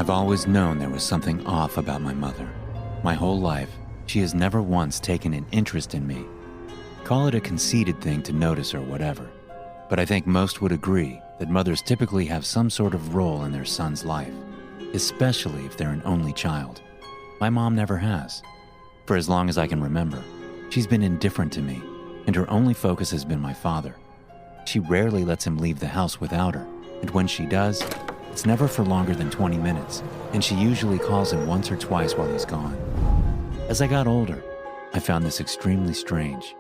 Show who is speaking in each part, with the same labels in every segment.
Speaker 1: I've always known there was something off about my mother. My whole life, she has never once taken an interest in me. Call it a conceited thing to notice or whatever, but I think most would agree that mothers typically have some sort of role in their son's life, especially if they're an only child. My mom never has. For as long as I can remember, she's been indifferent to me, and her only focus has been my father. She rarely lets him leave the house without her, and when she does, it's never for longer than 20 minutes, and she usually calls him once or twice while he's gone. As I got older, I found this extremely strange,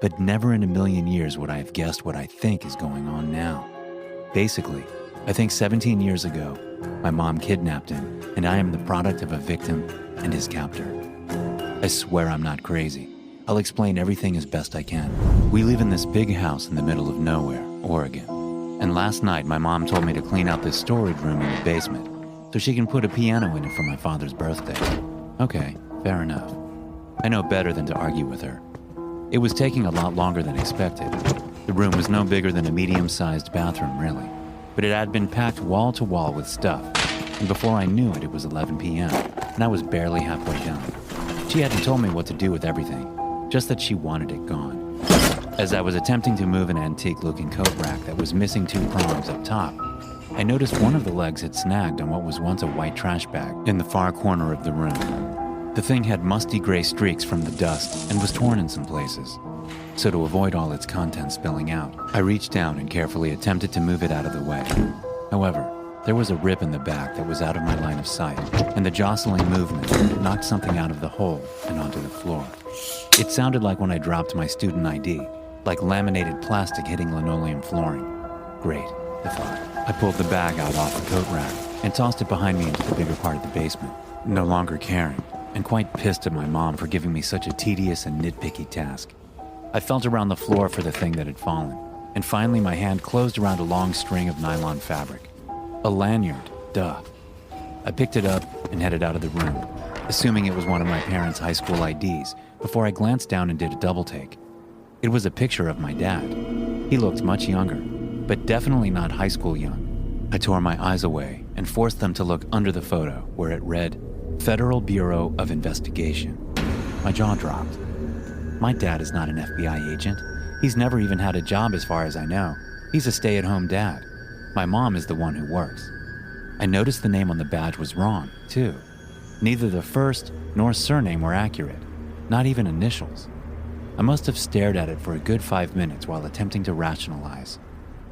Speaker 1: but never in a million years would I have guessed what I think is going on now. Basically, I think 17 years ago, my mom kidnapped him, and I am the product of a victim and his captor. I swear I'm not crazy. I'll explain everything as best I can. We live in this big house in the middle of nowhere, Oregon. And last night, my mom told me to clean out this storage room in the basement so she can put a piano in it for my father's birthday. Okay, fair enough. I know better than to argue with her. It was taking a lot longer than expected. The room was no bigger than a medium-sized bathroom, really, but it had been packed wall to wall with stuff, and before I knew it, it was 11 p.m., and I was barely halfway done. She hadn't told me what to do with everything, just that she wanted it gone. As I was attempting to move an antique-looking coat rack that was missing 2 prongs up top, I noticed one of the legs had snagged on what was once a white trash bag in the far corner of the room. The thing had musty gray streaks from the dust and was torn in some places. So to avoid all its contents spilling out, I reached down and carefully attempted to move it out of the way. However, there was a rip in the back that was out of my line of sight, and the jostling movement knocked something out of the hole and onto the floor. It sounded like when I dropped my student ID, like laminated plastic hitting linoleum flooring. Great, I thought. I pulled the bag out off the coat rack and tossed it behind me into the bigger part of the basement, no longer caring, and quite pissed at my mom for giving me such a tedious and nitpicky task. I felt around the floor for the thing that had fallen, and finally my hand closed around a long string of nylon fabric. A lanyard, duh. I picked it up and headed out of the room, assuming it was one of my parents' high school IDs, before I glanced down and did a double take. It was a picture of my dad. He looked much younger, but definitely not high school young. I tore my eyes away and forced them to look under the photo, where it read, Federal Bureau of Investigation. My jaw dropped. My dad is not an FBI agent. He's never even had a job as far as I know. He's a stay-at-home dad. My mom is the one who works. I noticed the name on the badge was wrong, too. Neither the first nor surname were accurate, not even initials. I must have stared at it for a good 5 minutes while attempting to rationalize.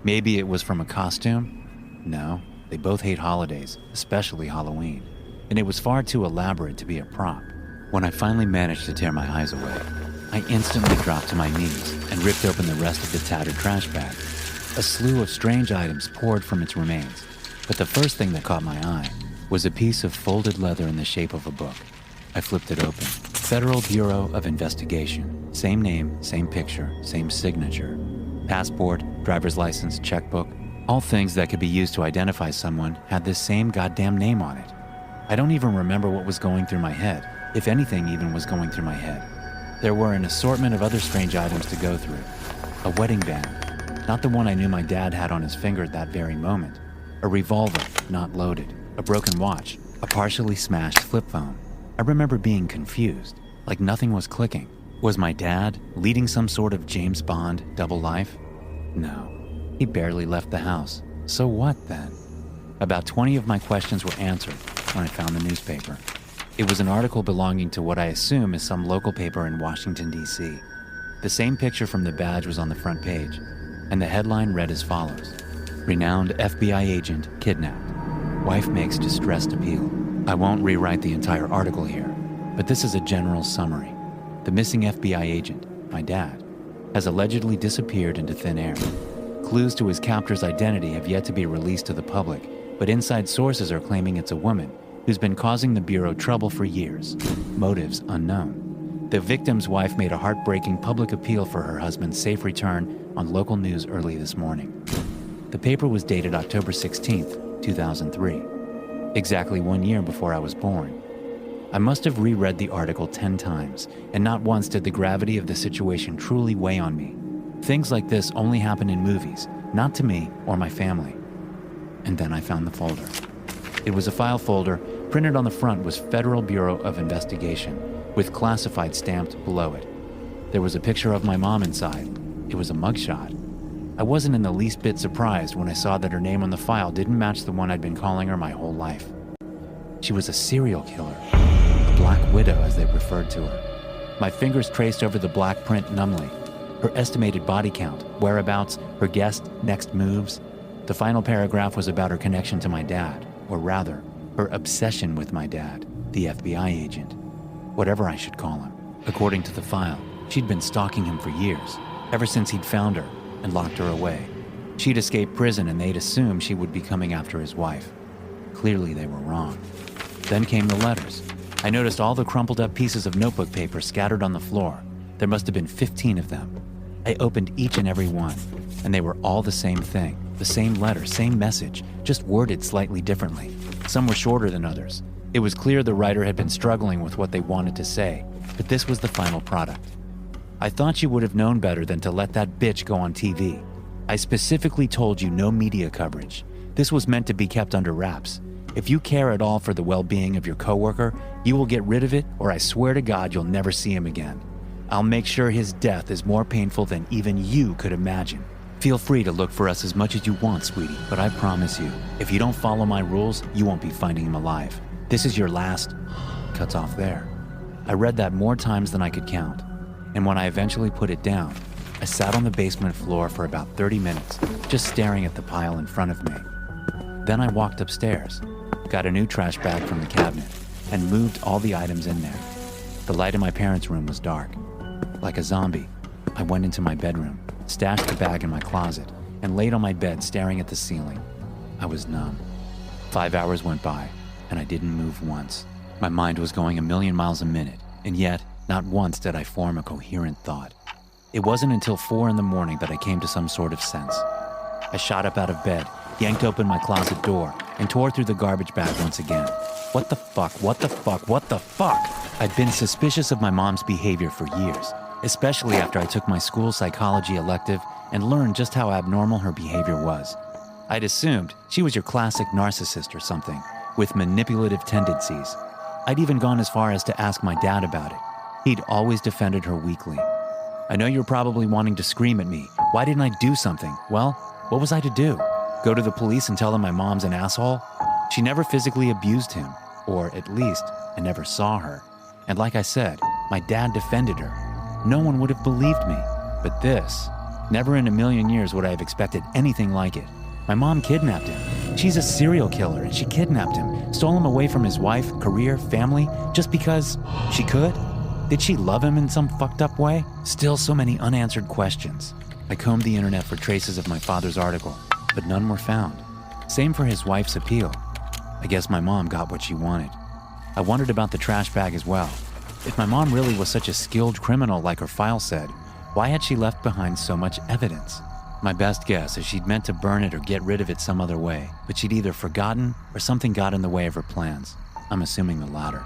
Speaker 1: Maybe it was from a costume? No, they both hate holidays, especially Halloween. And it was far too elaborate to be a prop. When I finally managed to tear my eyes away, I instantly dropped to my knees and ripped open the rest of the tattered trash bag. A slew of strange items poured from its remains, but the first thing that caught my eye was a piece of folded leather in the shape of a book. I flipped it open. Federal Bureau of Investigation. Same name, same picture, same signature. Passport, driver's license, checkbook, all things that could be used to identify someone had this same goddamn name on it. I don't even remember what was going through my head, if anything even was going through my head. There were an assortment of other strange items to go through. A wedding band, not the one I knew my dad had on his finger at that very moment. A revolver, not loaded. A broken watch. A partially smashed flip phone. I remember being confused, like nothing was clicking. Was my dad leading some sort of James Bond double life? No, he barely left the house. So what then? About 20 of my questions were answered when I found the newspaper. It was an article belonging to what I assume is some local paper in Washington, D.C. The same picture from the badge was on the front page, and the headline read as follows. Renowned FBI agent kidnapped. Wife makes distressed appeal. I won't rewrite the entire article here, but this is a general summary. The missing FBI agent, my dad, has allegedly disappeared into thin air. Clues to his captor's identity have yet to be released to the public, but inside sources are claiming it's a woman who's been causing the Bureau trouble for years. Motives unknown. The victim's wife made a heartbreaking public appeal for her husband's safe return on local news early this morning. The paper was dated October 16th, 2003, exactly 1 year before I was born. I must have reread the article 10 times, and not once did the gravity of the situation truly weigh on me. Things like this only happen in movies, not to me or my family. And then I found the folder. It was a file folder. Printed on the front was Federal Bureau of Investigation, with classified stamped below it. There was a picture of my mom inside. It was a mugshot. I wasn't in the least bit surprised when I saw that her name on the file didn't match the one I'd been calling her my whole life. She was a serial killer, a Black Widow as they referred to her. My fingers traced over the black print numbly, her estimated body count, whereabouts, her guessed next moves. The final paragraph was about her connection to my dad, or rather, her obsession with my dad, the FBI agent, whatever I should call him. According to the file, she'd been stalking him for years, ever since he'd found her and locked her away. She'd escaped prison and they'd assumed she would be coming after his wife. Clearly they were wrong. Then came the letters. I noticed all the crumpled up pieces of notebook paper scattered on the floor. There must have been 15 of them. I opened each and every one, and they were all the same thing, the same letter, same message, just worded slightly differently. Some were shorter than others. It was clear the writer had been struggling with what they wanted to say, but this was the final product. I thought you would have known better than to let that bitch go on TV. I specifically told you no media coverage. This was meant to be kept under wraps. If you care at all for the well-being of your coworker, you will get rid of it, or I swear to God you'll never see him again. I'll make sure his death is more painful than even you could imagine. Feel free to look for us as much as you want, sweetie, but I promise you, if you don't follow my rules, you won't be finding him alive. This is your last... Cuts off there. I read that more times than I could count, and when I eventually put it down, I sat on the basement floor for about 30 minutes, just staring at the pile in front of me. Then I walked upstairs, got a new trash bag from the cabinet, and moved all the items in there. The light in my parents' room was dark. Like a zombie, I went into my bedroom, stashed the bag in my closet, and laid on my bed staring at the ceiling. I was numb. 5 hours went by, and I didn't move once. My mind was going a million miles a minute, and yet, not once did I form a coherent thought. It wasn't until 4 a.m. that I came to some sort of sense. I shot up out of bed, yanked open my closet door, and tore through the garbage bag once again. What the fuck, what the fuck, what the fuck? I'd been suspicious of my mom's behavior for years, especially after I took my school psychology elective and learned just how abnormal her behavior was. I'd assumed she was your classic narcissist or something, with manipulative tendencies. I'd even gone as far as to ask my dad about it. He'd always defended her weakly. I know you're probably wanting to scream at me. Why didn't I do something? Well, what was I to do? Go to the police and tell them my mom's an asshole? She never physically abused him, or at least, I never saw her. And like I said, my dad defended her. No one would have believed me. But this, never in a million years would I have expected anything like it. My mom kidnapped him. She's a serial killer, and she kidnapped him, stole him away from his wife, career, family, just because she could? Did she love him in some fucked up way? Still so many unanswered questions. I combed the internet for traces of my father's article, but none were found. Same for his wife's appeal. I guess my mom got what she wanted. I wondered about the trash bag as well. If my mom really was such a skilled criminal like her file said, why had she left behind so much evidence? My best guess is she'd meant to burn it or get rid of it some other way, but she'd either forgotten or something got in the way of her plans. I'm assuming the latter.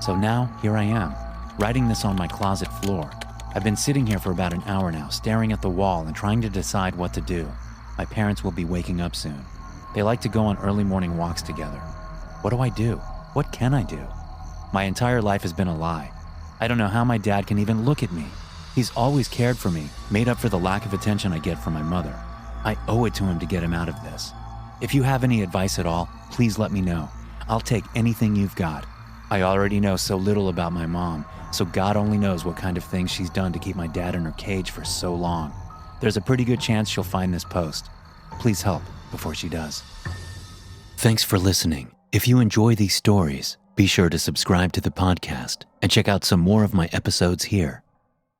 Speaker 1: So now, here I am, writing this on my closet floor. I've been sitting here for about an hour now, staring at the wall and trying to decide what to do. My parents will be waking up soon. They like to go on early morning walks together. What do I do? What can I do? My entire life has been a lie. I don't know how my dad can even look at me. He's always cared for me, made up for the lack of attention I get from my mother. I owe it to him to get him out of this. If you have any advice at all, please let me know. I'll take anything you've got. I already know so little about my mom, so God only knows what kind of things she's done to keep my dad in her cage for so long. There's a pretty good chance she'll find this post. Please help before she does. Thanks for listening. If you enjoy these stories, be sure to subscribe to the podcast and check out some more of my episodes here.